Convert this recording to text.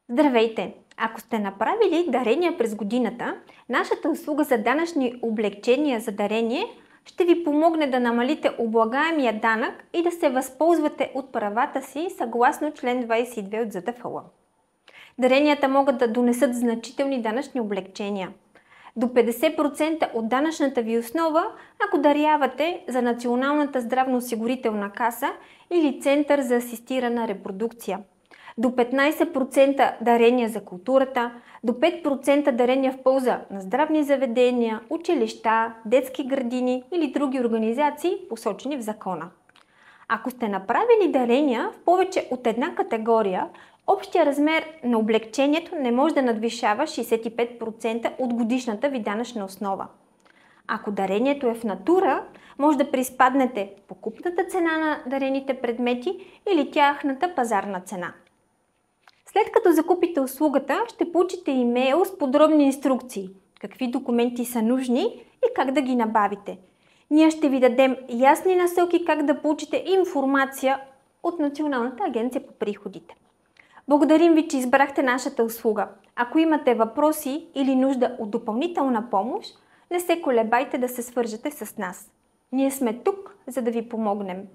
Здравейте! Ако сте направили дарения през годината, нашата услуга за данъчни облекчения за дарение ще ви помогне да намалите облагаемия данък и да се възползвате от правата си съгласно член 22 от ЗДФЛ. Даренията могат да донесат значителни данъчни облекчения. До 50% от данъчната ви основа, ако дарявате за Националната здравноосигурителна каса или Център за асистирана репродукция. До 15% дарения за културата, до 5% дарения в полза на здравни заведения, училища, детски градини или други организации, посочени в закона. Ако сте направили дарения в повече от една категория, общия размер на облекчението не може да надвишава 65% от годишната ви данъчна основа. Ако дарението е в натура, може да приспаднете покупната цена на дарените предмети или тяхната пазарна цена. След като закупите услугата, ще получите имейл с подробни инструкции, какви документи са нужни и как да ги набавите. Ние ще ви дадем ясни насоки как да получите информация от Националната агенция по приходите. Благодарим ви, че избрахте нашата услуга. Ако имате въпроси или нужда от допълнителна помощ, не се колебайте да се свържете с нас. Ние сме тук, за да ви помогнем.